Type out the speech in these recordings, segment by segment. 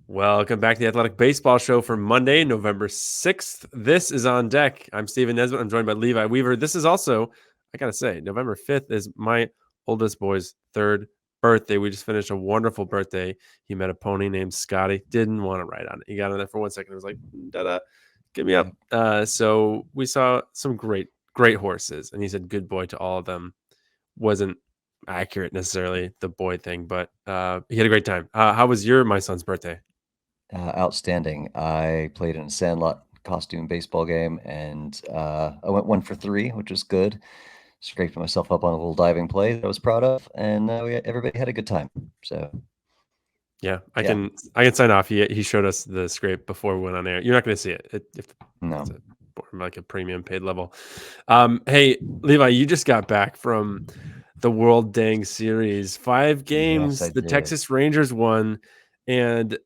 Welcome back to the Athletic Baseball Show for Monday, November 6th. This is On Deck. I'm Stephen Nesbitt. I'm joined by Levi Weaver. This is also, I got to say, November 5th is my oldest boy's third birthday. We just finished a wonderful birthday. He met a pony named Scotty. Didn't want to ride on it. He got on there for 1 second. It was like, da-da, get me up. So we saw some great horses. And he said good boy to all of them. Wasn't accurate necessarily, the boy thing, but he had a great time. How was my son's birthday? Outstanding. I played in a Sandlot costume baseball game, and I went 1 for 3, which was good. Scraped myself up on a little diving play that I was proud of, and everybody had a good time. So Yeah, I yeah, can sign off. He showed us the scrape before we went on air. You're not going to see it if no, it's like a premium paid level. Hey Levi, you just got back from the World Dang Series. 5 yes, games. I The did. Texas Rangers won, and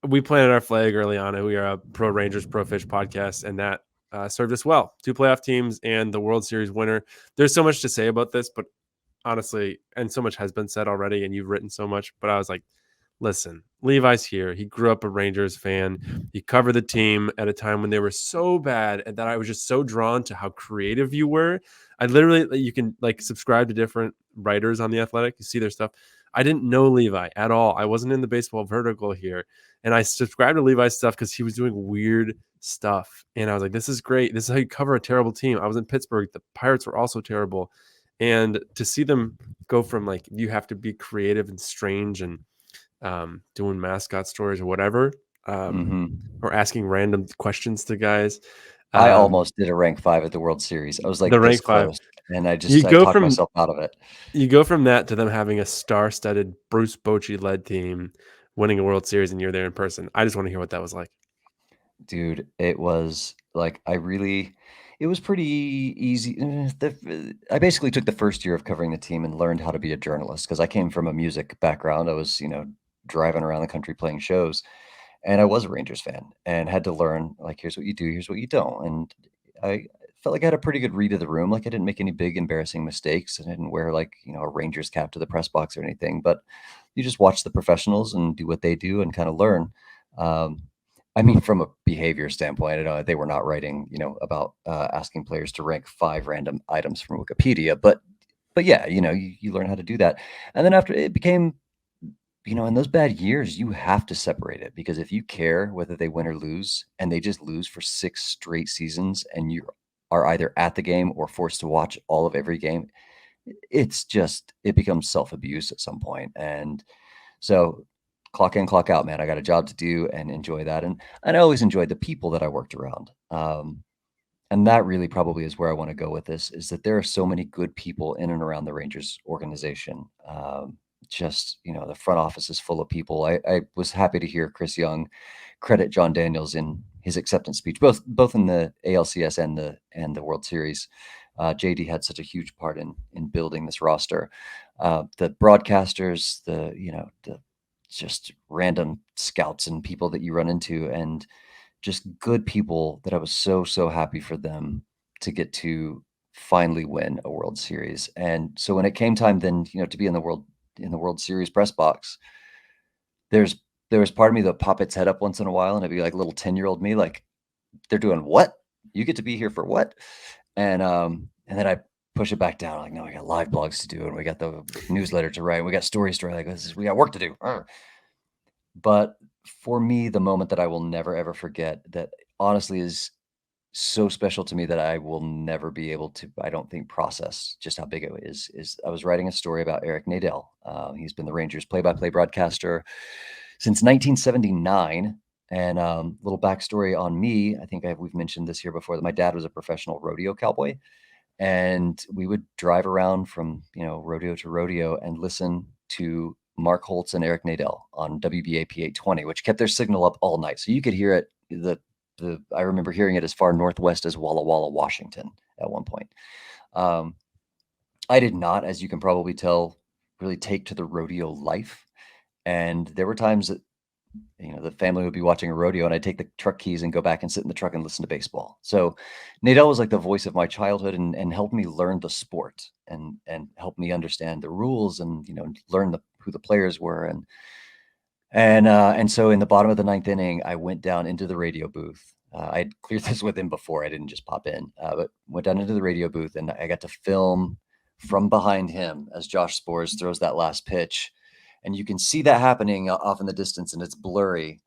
we planted our flag early on. We are a Pro Rangers Pro Fish podcast, and that served us well. 2 playoff teams and the World Series winner. There's so much to say about this, but honestly, and so much has been said already, and you've written so much. But I was like, listen, Levi's here. He grew up a Rangers fan. He covered the team at a time when they were so bad, and that I was just so drawn to how creative you were. I literally, you can like subscribe to different writers on the Athletic. You see their stuff. I didn't know Levi at all. I wasn't in the baseball vertical here, and I subscribed to Levi's stuff because he was doing weird stuff, and I was like, this is great. This is how you cover a terrible team. I was in Pittsburgh. The Pirates were also terrible, and to see them go from like you have to be creative and strange and doing mascot stories or whatever, um, hmm or asking random questions to guys. I Um, almost did a rank 5 at the World Series. I was the like this rank 5, close, and you I go talked from myself out of it. that to them having a star-studded Bruce Bochy led team winning a World Series, and you're there in person. I just want to hear what that was like. Dude, it was like it was pretty easy. I basically took the first year of covering the team and learned how to be a journalist because I came from a music background. I was, driving around the country playing shows, and I was a Rangers fan and had to learn like here's what you do, here's what you don't. And I felt like I had a pretty good read of the room. Like I didn't make any big embarrassing mistakes, and I didn't wear like, a Rangers cap to the press box or anything. But you just watch the professionals and do what they do and kind of learn. Um, I mean, from a behavior standpoint, I know they were not writing, about asking players to rank 5 random items from Wikipedia, but yeah, you learn how to do that. And then after it became, in those bad years, you have to separate it because if you care whether they win or lose, and they just lose for 6 straight seasons, and you are either at the game or forced to watch all of every game, it becomes self abuse at some point. And so clock in, clock out, man. I got a job to do and enjoy that. And I always enjoyed the people that I worked around. And that really probably is where I want to go with this is that there are so many good people in and around the Rangers organization. Just, the front office is full of people. I was happy to hear Chris Young credit John Daniels in his acceptance speech, both in the ALCS and the World Series. JD had such a huge part in building this roster. The broadcasters, the just random scouts and people that you run into, and just good people that I was so happy for them to get to finally win a World Series. And so when it came time then, to be in the World Series press box, there's there was part of me that pop its head up once in a while, and I'd be like little 10-year-old me, like, they're doing what? You get to be here for what? And then I push it back down, like, no, we got live blogs to do, and we got the newsletter to write, and we got stories to write. Like, we got work to do. Arr. But for me, the moment that I will never ever forget that honestly is so special to me that I will never be able to, I don't think, process just how big it is I was writing a story about Eric Nadel. He's been the Rangers play-by-play broadcaster since 1979. And little backstory on me, I think we've mentioned this here before, that my dad was a professional rodeo cowboy. And we would drive around from, rodeo to rodeo and listen to Mark Holtz and Eric Nadel on WBAP 820, which kept their signal up all night. So you could hear it. I remember hearing it as far northwest as Walla Walla, Washington at one point. Um, I did not, as you can probably tell, really take to the rodeo life. And there were times that, the family would be watching a rodeo, and I'd take the truck keys and go back and sit in the truck and listen to baseball. So Nadell was like the voice of my childhood, and helped me learn the sport, and helped me understand the rules, and, learn who the players were. And so in the bottom of the ninth inning, I went down into the radio booth. I'd cleared this with him before. I didn't just pop in, but went down into the radio booth, and I got to film from behind him as Josh Spores throws that last pitch. And you can see that happening off in the distance, and it's blurry.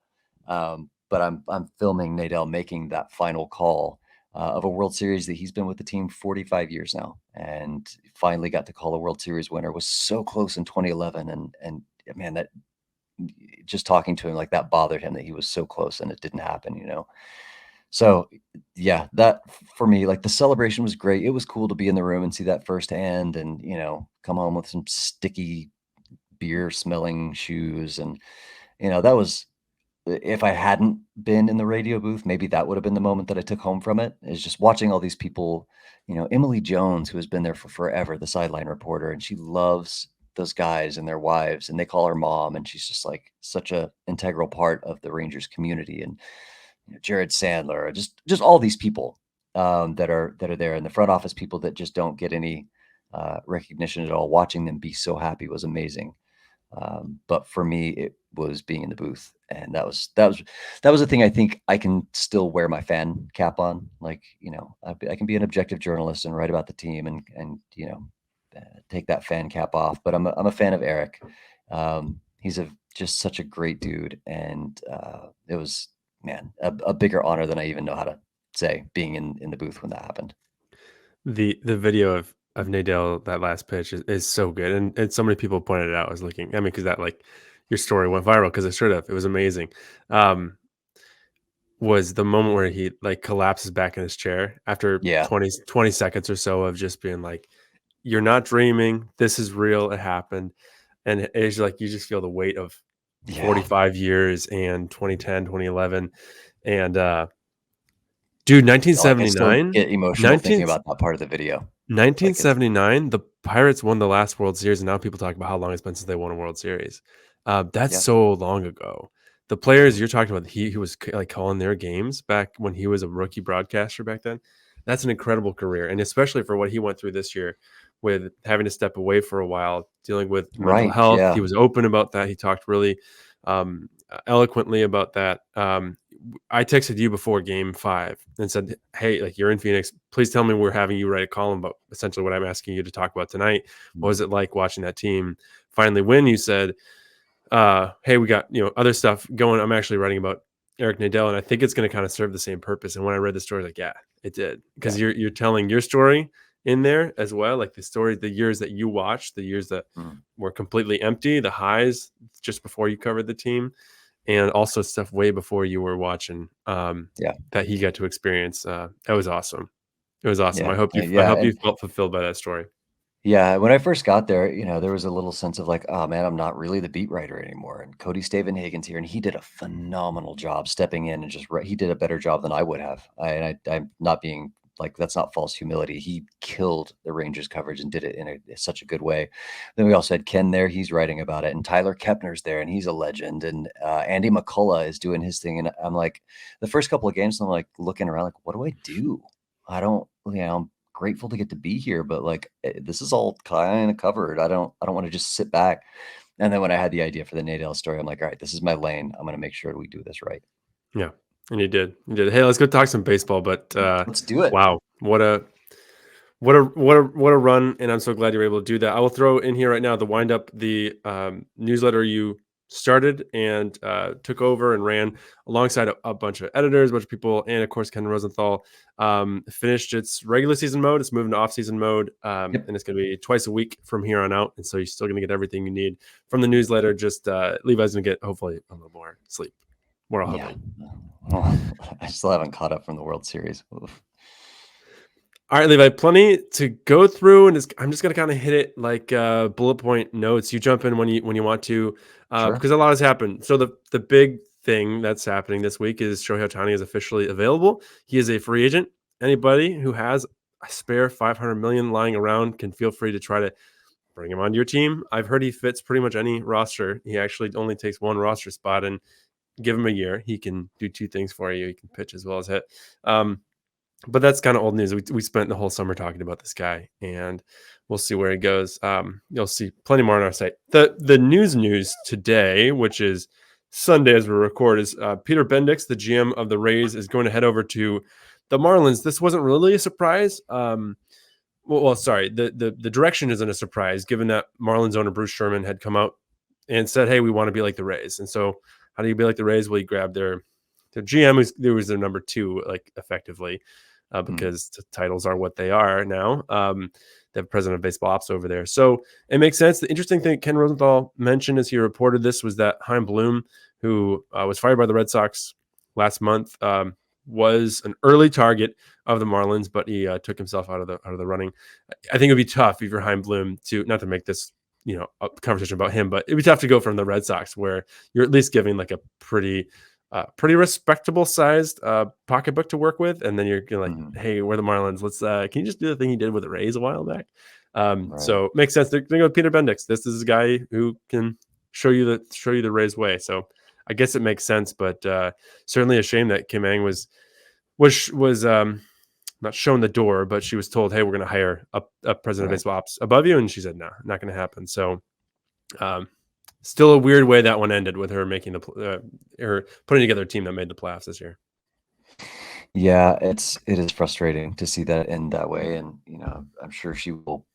But I'm filming Nadell making that final call of a World Series that he's been with the team 45 years now, and finally got to call a World Series winner. Was so close in 2011, and man, that just talking to him like that bothered him that he was so close and it didn't happen, you know? So yeah, that for me, like the celebration was great. It was cool to be in the room and see that firsthand and, you know, come home with some sticky beer smelling shoes. And, you know, that was, if I hadn't been in the radio booth, maybe that would have been the moment that I took home from it, is just watching all these people, you know, Emily Jones, who has been there for forever, the sideline reporter, and she loves those guys and their wives, and they call her mom, and she's just like such a integral part of the Rangers community. And you know, Jared Sandler, just all these people that are there in the front office, people that just don't get any recognition at all. Watching them be so happy was amazing. But for me, it was being in the booth, and that was a thing I think I can still wear my fan cap on. Like, you know, I can be an objective journalist and write about the team, and you know, take that fan cap off. But I'm a fan of Eric. He's just such a great dude, and it was, man, a bigger honor than I even know how to say, being in the booth when that happened. The video of Nadell, that last pitch is so good, and so many people pointed it out. I was looking, I mean, because that, like, your story went viral because it should have. It was amazing. Um, was the moment where he, like, collapses back in his chair after Yeah, 20 seconds or so of just being like, "You're not dreaming. This is real. It happened." And it's like you just feel the weight of yeah. 45 years and 2010, 2011, and dude, Like, I still 1979, get emotional thinking 19 about that part of the video. Like, it's 1979, the Pirates won the last World Series, and now people talk about how long it's been since they won a World Series. That's yeah. so long ago. The players you're talking about, he was like calling their games back when he was a rookie broadcaster back then. That's an incredible career, and especially for what he went through this year with having to step away for a while, dealing with mental Right, health. yeah. He was open about that. He talked really eloquently about that. I texted you before game 5 and said, "Hey, like, you're in Phoenix. Please tell me we're having you write a column about essentially what I'm asking you to talk about tonight. What Mm, was it like watching that team finally win?" You said, "Hey, we got, other stuff going. I'm actually writing about Eric Nadell, and I think it's going to kind of serve the same purpose." And when I read the story, like, yeah, it did, yeah. because you're telling your story in there as well, like the story, the years that you watched, the years that Mm, were completely empty, the highs just before you covered the team, and also stuff way before you were watching, yeah, that he got to experience. That was awesome. It was awesome. yeah, I yeah, hope you and felt fulfilled by that story. yeah, when I first got there, you know, there was a little sense of like, "Oh, man, I'm not really the beat writer anymore," and Cody Stavenhagen's here, and he did a phenomenal job stepping in and just he did a better job than I would have. I'm not being like, that's not false humility. He killed the Rangers coverage and did it in such a good way. Then we also had Ken there, he's writing about it, and Tyler Kepner's there, and he's a legend, and Andy McCullough is doing his thing, and I'm like, the first couple of games, I'm like looking around like, "What do I do?" I don't, you know, grateful to get to be here, but like, this is all kind of covered. I don't want to just sit back. And then when I had the idea for the Nadell story, I'm like, all right, this is my lane. I'm going to make sure we do this right. Yeah, and you did. You did. Hey, let's go talk some baseball. But Let's do it. wow, what a run! And I'm so glad you're able to do that. I will throw in here right now the wind up, the newsletter you started and took over and ran alongside a bunch of editors, a bunch of people, and of course Ken Rosenthal. Finished its regular season mode. It's moving to off season mode, Yep. and it's going to be twice a week from here on out. And so you're still going to get everything you need from the newsletter. Just Levi's going to get hopefully a little more sleep. More Yeah. hoping. Well, I still haven't caught up from the World Series. Oof. All right, Levi, plenty to go through, and I'm just gonna kind of hit it like bullet point notes. You jump in when you want to, Sure. because a lot has happened. So the big thing that's happening this week is Shohei Ohtani is officially available. He is a free agent. Anybody who has a spare 500 million lying around can feel free to try to bring him onto your team. I've heard he fits pretty much any roster. He actually only takes one roster spot, and give him a year, he can do two things for you. He can pitch as well as hit. But that's kind of old news. We spent the whole summer talking about this guy, and we'll see where he goes. You'll see plenty more on our site. The news today, which is Sunday as we record is Peter Bendix, the GM of the Rays, is going to head over to the Marlins. This wasn't really a surprise. Sorry, the direction isn't a surprise given that Marlins owner Bruce Sherman had come out and said, "Hey, we want to be like the Rays." And so, how do you be like the Rays? Well, you grab their GM, who was their number two, like effectively, because the titles are what they are now. They have president of baseball ops over there, so it makes sense. The interesting thing Ken Rosenthal mentioned as he reported this was that Chaim Bloom, who was fired by the Red Sox last month, was an early target of the Marlins, but he took himself out of the running. I think it'd be tough if you're Chaim Bloom to, not to make this a conversation about him, but it'd be tough to go from the Red Sox where you're at least giving like a pretty respectable sized pocketbook to work with, and then you're like, hey, we're the Marlins. Let's can you just do the thing he did with the Rays a while back? Right. So it makes sense. They're going to go with Peter Bendix. This is a guy who can show you the Rays way. So I guess it makes sense, but certainly a shame that Kim Ang was not shown the door, but she was told, hey, we're going to hire a president of baseball ops above you, and she said, no, not going to happen. So still a weird way that one ended with her making her putting together a team that made the playoffs this year. Yeah, it is frustrating to see that end that way, and I'm sure she will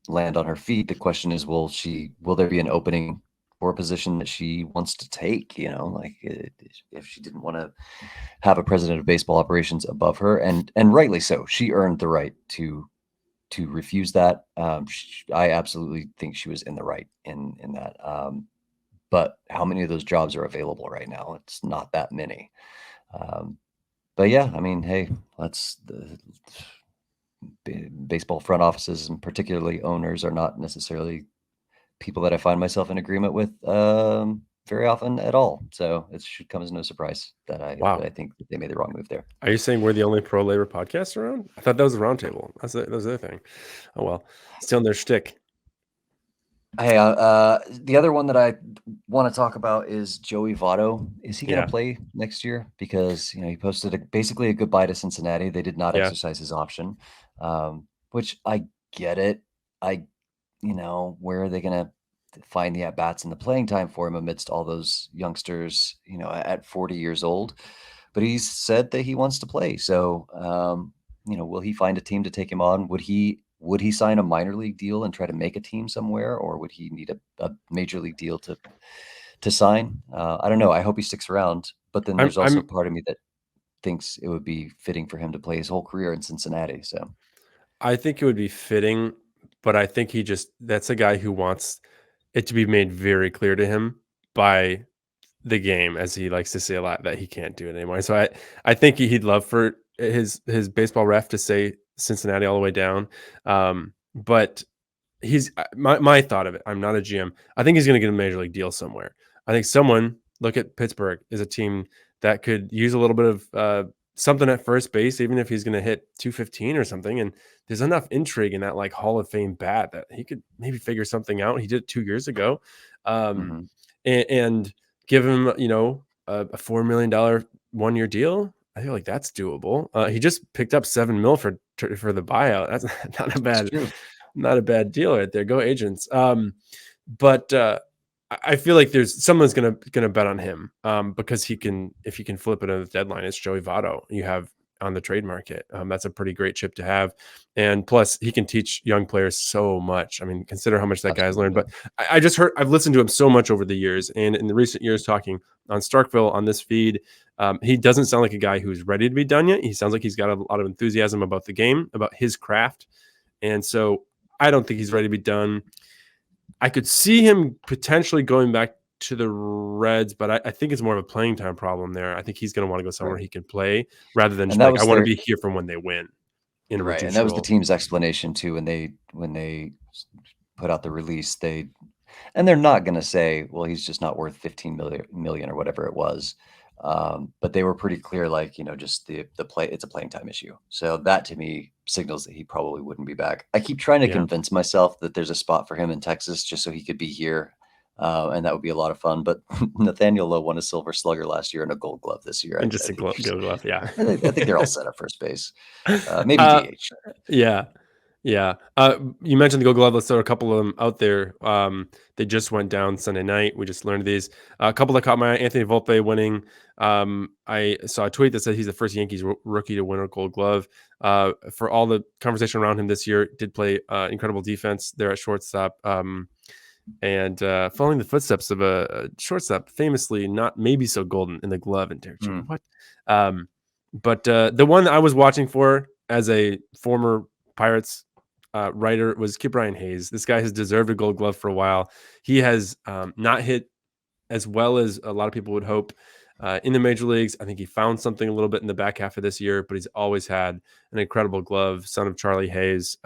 land on her feet. The question is, will there be an opening for a position that she wants to take? If she didn't want to have a president of baseball operations above her, and rightly so, she earned the right to refuse that. I absolutely think she was in the right in that. But how many of those jobs are available right now? It's not that many. But yeah, I mean, hey, baseball front offices and particularly owners are not necessarily people that I find myself in agreement with very often at all. So it should come as no surprise that I think that they made the wrong move there. Are you saying we're the only pro labor podcast around? I thought that was a roundtable. That was the other thing. Oh well, still in their shtick. Hey, the other one that I want to talk about is Joey Votto. Is he going to play next year? Because he posted basically a goodbye to Cincinnati. They did not exercise his option, which I get it. Where are they going to find the at-bats and the playing time for him amidst all those youngsters, at 40 years old? But he's said that he wants to play. So, will he find a team to take him on? Would he sign a minor league deal and try to make a team somewhere, or would he need a major league deal to sign? I don't know. I hope he sticks around. But then there's also part of me that thinks it would be fitting for him to play his whole career in Cincinnati. So I think it would be fitting, but I think that's a guy who wants it to be made very clear to him by the game, as he likes to say a lot, that he can't do it anymore. So I think he'd love for his baseball ref to say Cincinnati all the way down. But he's my thought of it. I'm not a GM. I think he's going to get a major league deal somewhere. I think someone, look at Pittsburgh, is a team that could use a little bit of something at first base, even if he's going to hit 215 or something. And there's enough intrigue in that like Hall of Fame bat that he could maybe figure something out. He did it 2 years ago, and give him a $4 million 1-year deal. I feel like that's doable. He just picked up $7 million for the buyout. That's not a bad deal right there. Go Agents. But I feel like there's someone's gonna bet on him because if he can flip it on the deadline, it's Joey Votto you have on the trade market. That's a pretty great chip to have, and plus he can teach young players so much. I mean, consider how much that guy's learned. But I've listened to him so much over the years, and in the recent years, talking on Starkville on this feed, he doesn't sound like a guy who's ready to be done yet. He sounds like he's got a lot of enthusiasm about the game, about his craft, and so I don't think he's ready to be done. I could see him potentially going back to the Reds, but I think it's more of a playing time problem there. I think he's going to want to go somewhere he can play rather than just I want to be here from when they win. And that was the team's explanation too when they put out the release. They're not going to say, well, he's just not worth 15 million or whatever it was. But they were pretty clear, just the play, it's a playing time issue. So that to me signals that he probably wouldn't be back. I keep trying to convince myself that there's a spot for him in Texas just so he could be here. And that would be a lot of fun. But Nathaniel Lowe won a Silver Slugger last year and a Gold Glove this year. And just a Gold Glove, yeah. I think they're all set up first base. Maybe DH. Yeah. Yeah. You mentioned the Gold Glove. Let's throw a couple of them out there. They just went down Sunday night. We just learned these. A couple that caught my eye. Anthony Volpe winning. I saw a tweet that said he's the first Yankees rookie to win a Gold Glove. For all the conversation around him this year, did play incredible defense there at shortstop. And following the footsteps of a shortstop, famously not maybe so golden in the glove and Derek Jeter. What? But the one I was watching for as a former Pirates writer was Kip Ryan Hayes. This guy has deserved a Gold Glove for a while. He has not hit as well as a lot of people would hope in the major leagues. I think he found something a little bit in the back half of this year, but he's always had an incredible glove, son of Charlie Hayes.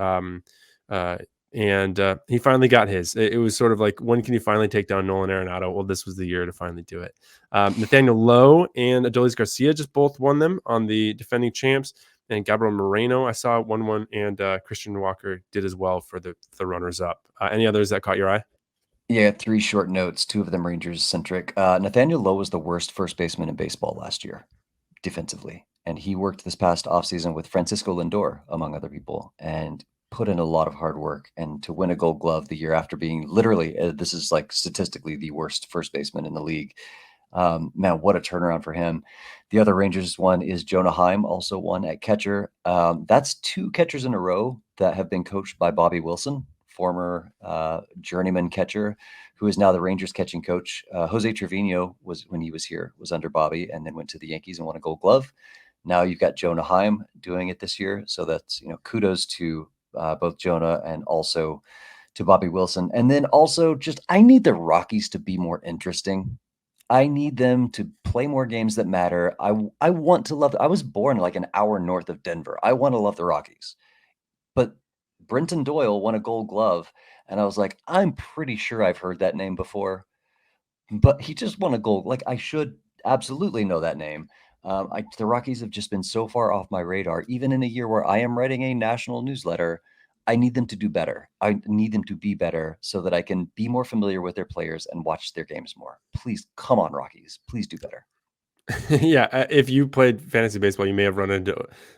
And he finally got his. It was sort of like, when can you finally take down Nolan Arenado? Well, this was the year to finally do it. Nathaniel Lowe and Adolis Garcia just both won them on the defending champs. And Gabriel Moreno, I saw won one, and Christian Walker did as well for the runners-up. Any others that caught your eye? Yeah, 3 short notes, 2 of them Rangers-centric. Nathaniel Lowe was the worst first baseman in baseball last year, defensively, and he worked this past offseason with Francisco Lindor, among other people, and put in a lot of hard work. And to win a Gold Glove the year after being literally, this is like statistically the worst first baseman in the league. Man, what a turnaround for him. The other Rangers one is Jonah Heim, also one at catcher. That's 2 catchers in a row that have been coached by Bobby Wilson, former journeyman catcher, who is now the Rangers catching coach. Jose Trevino was, when he was here, was under Bobby, and then went to the Yankees and won a Gold Glove. Now you've got Jonah Heim doing it this year. So that's, kudos to both Jonah and also to Bobby Wilson. And then also just, I need the Rockies to be more interesting. I need them to play more games that matter. I want to love. I was born like an hour north of Denver. I want to love the Rockies. But Brenton Doyle won a Gold Glove, and I was like, I'm pretty sure I've heard that name before. But he just won a gold. Like, I should absolutely know that name. The Rockies have just been so far off my radar, even in a year where I am writing a national newsletter. I need them to do better. I need them to be better so that I can be more familiar with their players and watch their games more. Please, come on, Rockies. Please do better. Yeah, if you played fantasy baseball, you may have run into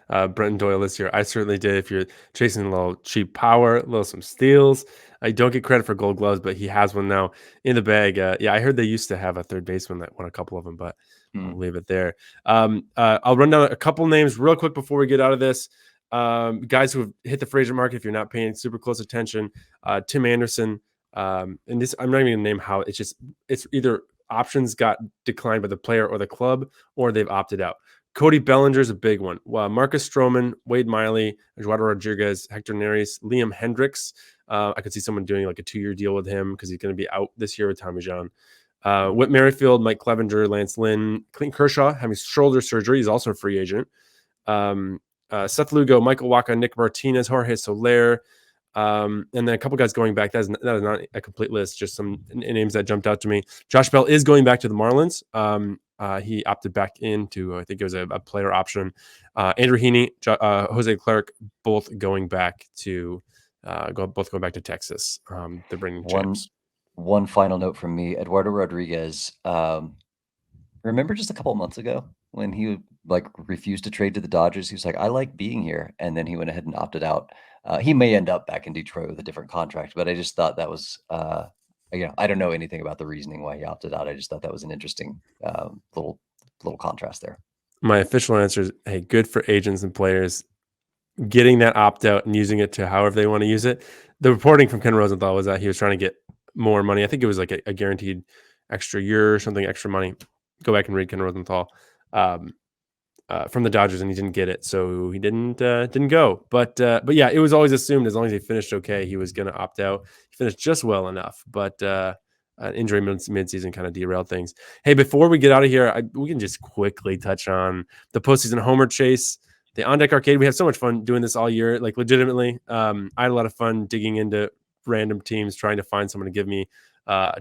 Brenton Doyle this year. I certainly did. If you're chasing a little cheap power, some steals, I don't get credit for Gold Gloves, but he has one now in the bag. Yeah, I heard they used to have a third baseman that won a couple of them, but I'll leave it there. I'll run down a couple names real quick before we get out of this. Guys who have hit the Fraser market, if you're not paying super close attention, Tim Anderson. And this, I'm not even going to name how. It's either options got declined by the player or the club, or they've opted out. Cody Bellinger is a big one. Marcus Stroman, Wade Miley, Eduardo Rodriguez, Hector Neris, Liam Hendricks. I could see someone doing like a 2-year deal with him because he's going to be out this year with Tommy John. Whit Merrifield, Mike Clevenger, Lance Lynn, Clayton Kershaw having shoulder surgery. He's also a free agent. Seth Lugo, Michael Wacha, Nick Martinez, Jorge Soler, and then a couple guys going back. That is not a complete list, just some names that jumped out to me. Josh Bell is going back to the Marlins. He opted back into, I think it was a player option. Andrew Heaney, Jose Clark, both going back to Texas. The reigning champs. One final note from me, Eduardo Rodriguez. Remember just a couple of months ago when he refused to trade to the Dodgers? He was like, I like being here. And then he went ahead and opted out. He may end up back in Detroit with a different contract, but I just thought that was, I don't know anything about the reasoning why he opted out. I just thought that was an interesting little contrast there. My official answer is, hey, good for agents and players getting that opt out and using it to however they want to use it. The reporting from Ken Rosenthal was that he was trying to get more money. I think it was like a guaranteed extra year or something, extra money. Go back and read Ken Rosenthal from the Dodgers, and he didn't get it, so he didn't go. But yeah, it was always assumed as long as he finished okay, he was going to opt out. He finished just well enough, but an injury mid-season kind of derailed things. Hey, before we get out of here, we can just quickly touch on the postseason homer chase. The On Deck Arcade, we have so much fun doing this all year, like legitimately. I had a lot of fun digging into random teams, trying to find someone to give me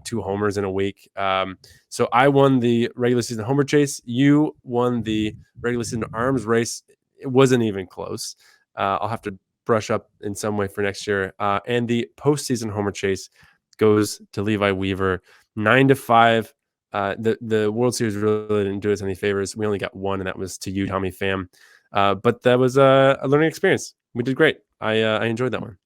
2 homers in a week. So I won the regular season homer chase. You won the regular season arms race. It wasn't even close. I'll have to brush up in some way for next year. And the postseason homer chase goes to Levi Weaver, 9-5. The World Series really didn't do us any favors. We only got one, and that was to you, Tommy Pham. But that was a learning experience. We did great. I enjoyed that one.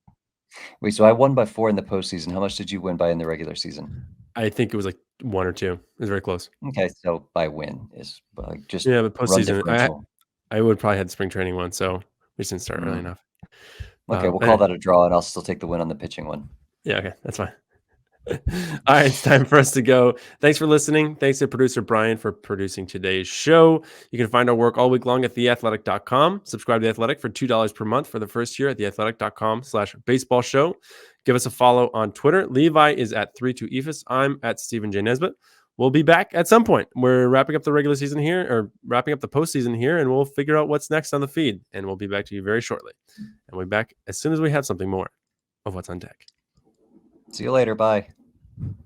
Wait, so I won by 4 in the postseason. How much did you win by in the regular season? I think it was like 1 or 2. It was very close. Okay, so by win is just Yeah, but run postseason, differential. I would probably had spring training one, so we just didn't start early Mm. enough. Okay, we'll call Anyway, that a draw, and I'll still take the win on the pitching one. yeah, okay, that's fine. All right, it's time for us to go. Thanks for listening. Thanks to producer Brian for producing today's show. You can find our work all week long at theathletic.com. Subscribe to The Athletic for $2 per month for the first year at theathletic.com/baseball show. Give us a follow on Twitter. Levi is at 32ephus. I'm at Stephen J. Nesbitt. We'll be back at some point. We're wrapping up the regular season here, or wrapping up the postseason here, and we'll figure out what's next on the feed. And we'll be back to you very shortly. And we'll be back as soon as we have something more of what's on deck. See you later. Bye.